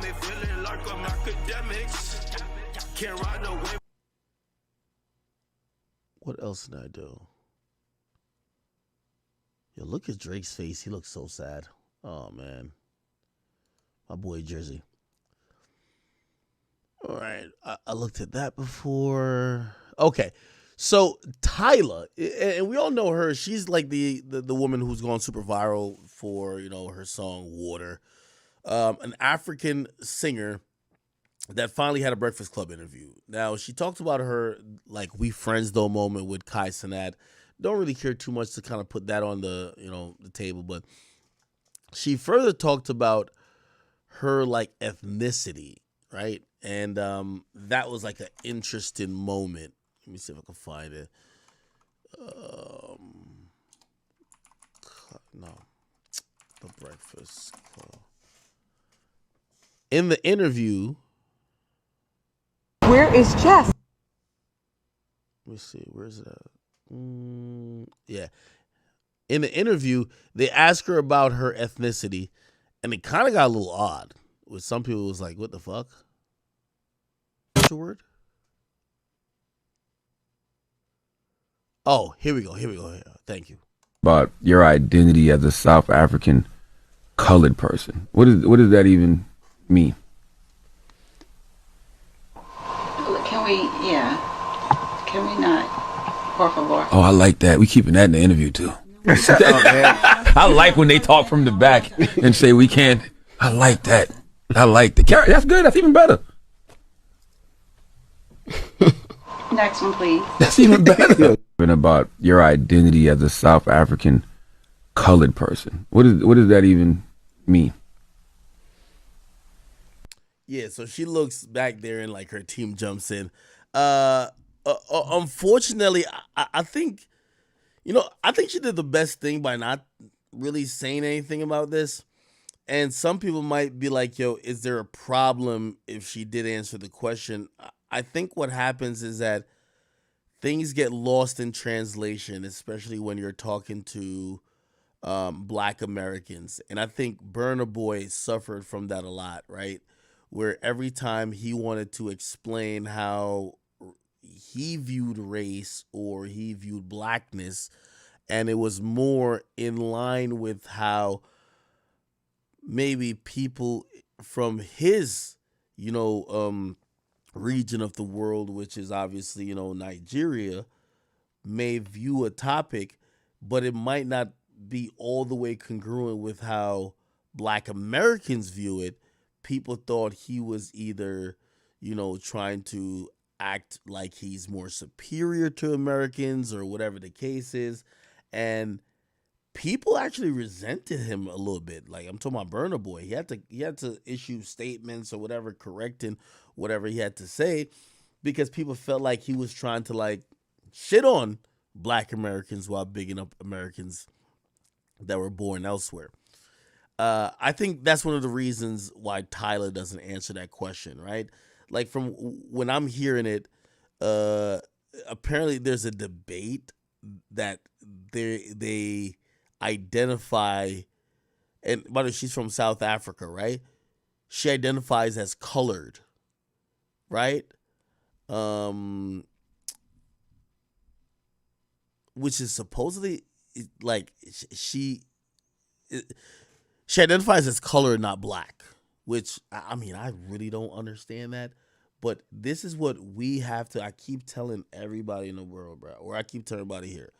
away feeling like I'm Akademiks. Can't ride no wave. What else did I do? Yo, look at Drake's face. He looks so sad. Oh, man. My boy Jersey. All right. I looked at that before. Okay. So Tyler, and we all know her. She's like the woman who's gone super viral for, her song Water. An African singer that finally had a Breakfast Club interview. Now, she talked about her, like, we friends though moment with Kai Cenat. Don't really care too much to kind of put that on the, the table, but she further talked about her, like, ethnicity, right? And that was, like, an interesting moment. Let me see if I can find it. No. The Breakfast Club. In the interview... Where is Jess? Let me see. Where's it at? Yeah. In the interview, they asked her about her ethnicity, and it kind of got a little odd. With some people, it was like, what the fuck? What's your word? Oh, here we go. Thank you. About your identity as a South African colored person. What does that even mean? Can we not? Por favor. Oh, I like that. We keeping that in the interview too. I like when they talk from the back and say we can't. I like that. That's good. That's even better. Next one, please. That's even better. About your identity as a South African colored person. What does that even mean? Yeah, so she looks back there and like her team jumps in. Unfortunately, I think, I think she did the best thing by not really saying anything about this. And some people might be like, yo, is there a problem if she did answer the question? I think what happens is that things get lost in translation, especially when you're talking to Black Americans. And I think Burna Boy suffered from that a lot, right? Where every time he wanted to explain how he viewed race or he viewed blackness, and it was more in line with how maybe people from his, region of the world, which is obviously, Nigeria, may view a topic, but it might not be all the way congruent with how Black Americans view it. People thought he was either, trying to act like he's more superior to Americans or whatever the case is. And people actually resented him a little bit. Like, I'm talking about Burna Boy. He had to issue statements or whatever, correcting whatever he had to say, because people felt like he was trying to, like, shit on Black Americans while bigging up Americans that were born elsewhere. I think that's one of the reasons why Tyler doesn't answer that question, right? Like, from when I'm hearing it, apparently there's a debate that they identify, and by the way, she's from South Africa, right? She identifies as colored, right? Which is supposedly, like, she identifies as colored, not black, which, I mean, I really don't understand that. But this is what we have to, I keep telling everybody in the world, bro, or I keep telling everybody here.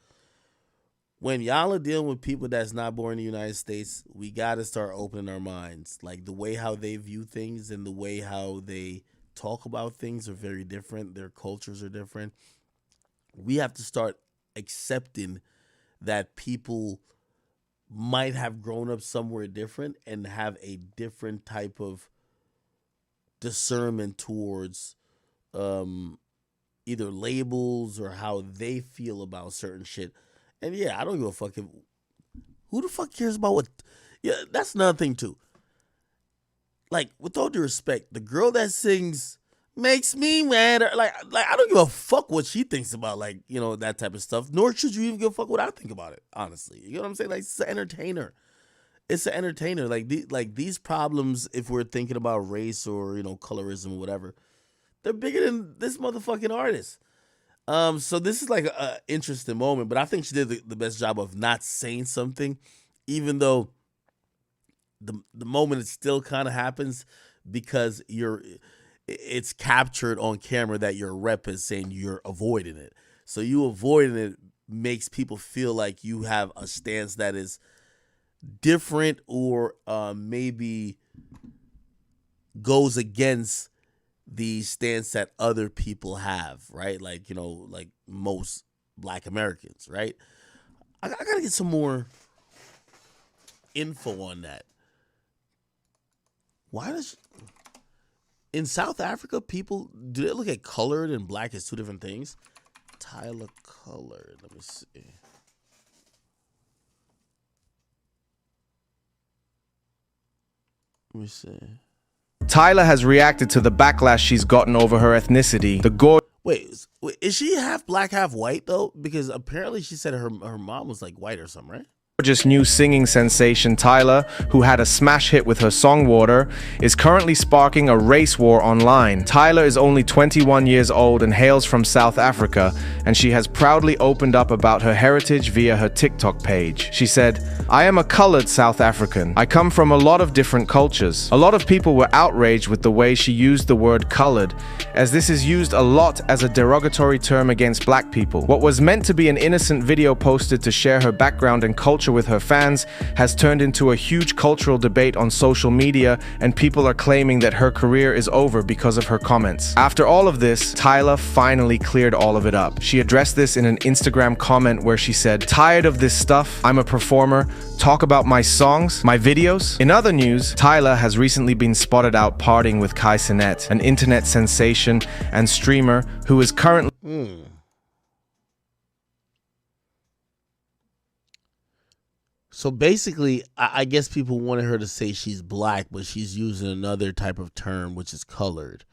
When y'all are dealing with people that's not born in the United States, we got to start opening our minds. Like, the way how they view things and the way how they talk about things are very different. Their cultures are different. We have to start accepting that people might have grown up somewhere different and have a different type of discernment towards either labels or how they feel about certain shit. And yeah, I don't give a fuck who the fuck cares about what. Yeah, that's another thing too. Like, with all due respect, the girl that sings makes me mad. Like I don't give a fuck what she thinks about, like, that type of stuff. Nor should you even give a fuck what I think about it, honestly. You know what I'm saying? Like, it's an entertainer. it's an entertainer. Like these problems, if we're thinking about race or colorism or whatever, they're bigger than this motherfucking artist. So this is like an interesting moment, but I think she did the best job of not saying something, even though the moment it still kind of happens because it's captured on camera that your rep is saying you're avoiding it. So you avoiding it makes people feel like you have a stance that is different or maybe goes against the stance that other people have, right? Like, like most Black Americans, right? I gotta get some more info on that. Why does in South Africa people do they look at colored and black as two different things? Tyler Colored. Let me see. Let me see. Tyler has reacted to the backlash she's gotten over her ethnicity. Wait, is she half black, half white though? Because apparently she said her mom was like white or something, right? Gorgeous new singing sensation Tyler, who had a smash hit with her song Water, is currently sparking a race war online. Tyler is only 21 years old and hails from South Africa, and she has proudly opened up about her heritage via her TikTok page. She said, "I am a colored South African. I come from a lot of different cultures." A lot of people were outraged with the way she used the word colored, as this is used a lot as a derogatory term against black people. What was meant to be an innocent video posted to share her background and culture with her fans has turned into a huge cultural debate on social media, and people are claiming that her career is over because of her comments. After all of this, Tyler finally cleared all of it up. She addressed this in an Instagram comment where she said, "Tired of this stuff. I'm a performer. Talk about my songs, my videos." In other news, Tyler has recently been spotted out partying with Kai Cenat, an internet sensation and streamer who is currently So basically, I guess people wanted her to say she's black, but she's using another type of term, which is colored.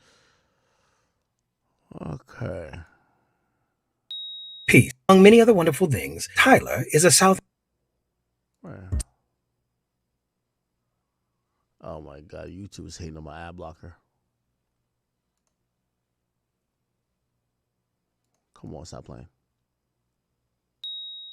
Okay. Peace. Among many other wonderful things, Tyler is a South. Oh my God, YouTube is hating on my ad blocker. Come on, stop playing.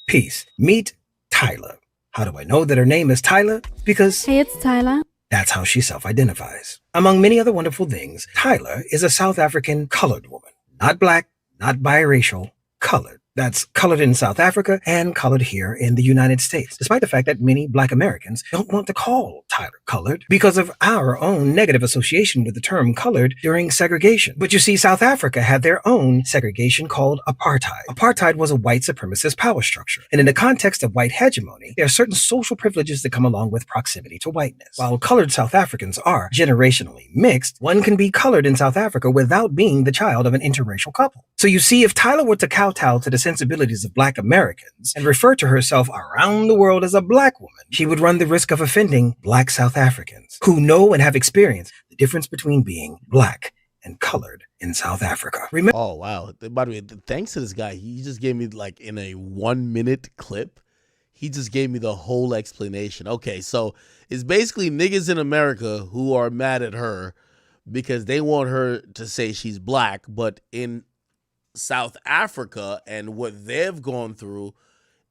Peace. Meet Tyler. How do I know that her name is Tyler? Because Hey, it's Tyler. that's how she self-identifies. Among many other wonderful things, Tyler is a South African colored woman. Not black, not biracial, colored. That's colored in South Africa and colored here in the United States, despite the fact that many Black Americans don't want to call Tyler colored because of our own negative association with the term colored during segregation. But you see, South Africa had their own segregation called apartheid. Apartheid was a white supremacist power structure. And in the context of white hegemony, there are certain social privileges that come along with proximity to whiteness. While colored South Africans are generationally mixed, one can be colored in South Africa without being the child of an interracial couple. So you see, if Tyler were to kowtow to the sensibilities of Black Americans and refer to herself around the world as a Black woman, she would run the risk of offending Black South Africans who know and have experienced the difference between being Black and colored in South Africa. Remember? Oh, wow. By the way, thanks to this guy, he just gave me, like, in a 1-minute clip, he just gave me the whole explanation. Okay, so it's basically niggas in America who are mad at her because they want her to say she's black, but in South Africa and what they've gone through,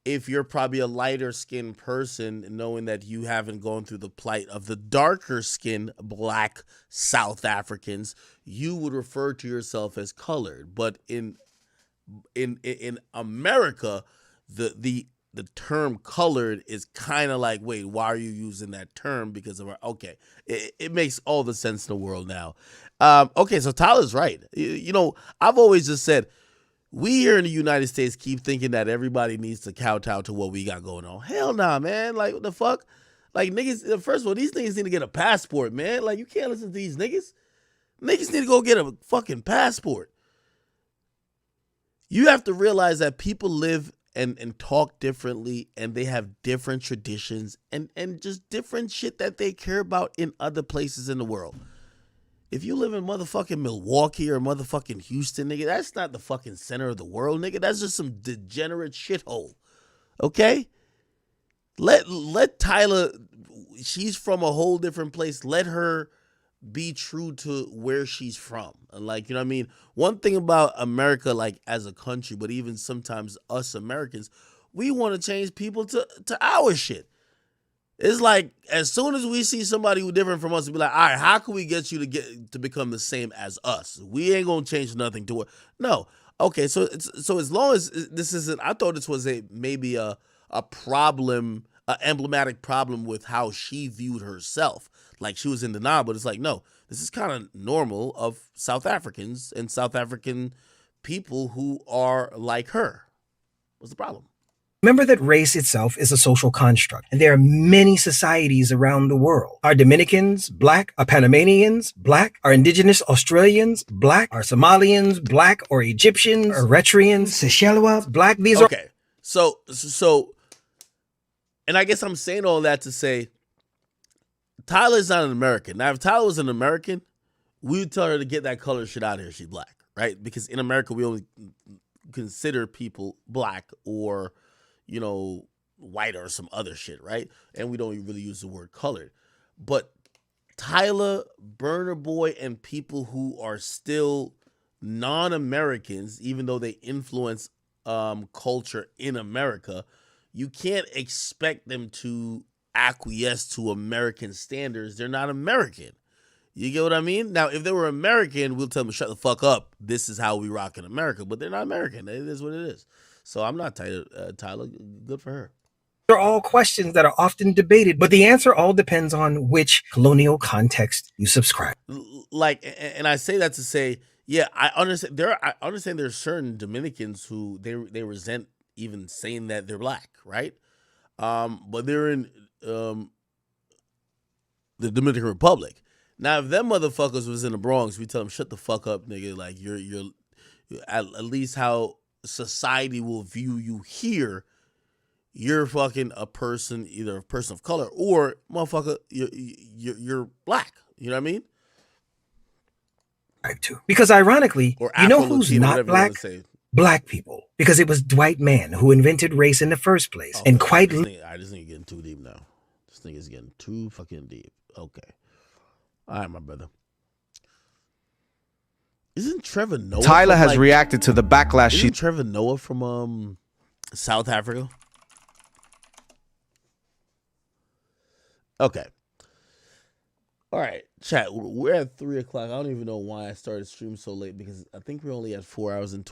if you're probably a lighter skinned person, knowing that you haven't gone through the plight of the darker skinned Black South Africans, you would refer to yourself as colored. But in America, the term colored is kind of like, wait, why are you using that term? Because of our, okay, it makes all the sense in the world now. Okay, so Tyler's right. You know, I've always just said, we here in the United States keep thinking that everybody needs to kowtow to what we got going on. Hell nah, man. Like, what the fuck? Like, niggas, first of all, these niggas need to get a passport, man. Like, you can't listen to these niggas. Niggas need to go get a fucking passport. You have to realize that people live and talk differently, and they have different traditions and just different shit that they care about in other places in the world. If you live in motherfucking Milwaukee or motherfucking Houston, nigga, that's not the fucking center of the world, nigga. That's just some degenerate shithole. Okay? Let Tyler she's from a whole different place. Let her be true to where she's from. And like, you know what I mean? One thing about America, like as a country, but even sometimes us Americans, we want to change people to our shit. It's like as soon as we see somebody who different from us, we be like, all right, how can we get you to become the same as us? We ain't gonna change nothing to it. No. Okay, so as long as this isn't, I thought this was maybe a problem, an emblematic problem with how she viewed herself. Like she was in denial, but it's like, no, this is kind of normal of South Africans and South African people who are like her. What's the problem? Remember that race itself is a social construct, and there are many societies around the world. Are Dominicans black? Are Panamanians black? Are indigenous Australians black? Are Somalians black? Or Egyptians? Or Eritreans? Seychellois black? These are... Okay, so, and I guess I'm saying all that to say, Tyler's not an American. Now, if Tyler was an American, we would tell her to get that color shit out of here. She's black, right? Because in America, we only consider people black or, you know, white or some other shit, right? And we don't really use the word colored. But Tyler, Burna Boy, and people who are still non-Americans, even though they influence culture in America, you can't expect them to acquiesce to American standards. They're not American. You get what I mean? Now, if they were American, we'll tell them, shut the fuck up. This is how we rock in America. But they're not American. It is what it is. So I'm not Tyler. Good for her. They're all questions that are often debated, but the answer all depends on which colonial context you subscribe. Like, and I say that to say, yeah, I understand. I understand there's certain Dominicans who they resent even saying that they're black, right? But they're in the Dominican Republic. Now, if them motherfuckers was in the Bronx, we tell them, shut the fuck up, nigga. Like you're at least how society will view you here. You're fucking a person, either a person of color or motherfucker, you're black. You know what I mean? Because ironically, you know who's not black? Black people. Because it was Dwight Mann who invented race in the first place. Oh, and quite... This nigga getting too deep now. This nigga's getting too fucking deep. Okay. All right, my brother. Isn't Trevor Noah... Tyler has reacted to the backlash. Isn't Trevor Noah from South Africa? Okay. All right, chat. We're at 3 o'clock. I don't even know why I started stream so late because I think we're only at 4 hours and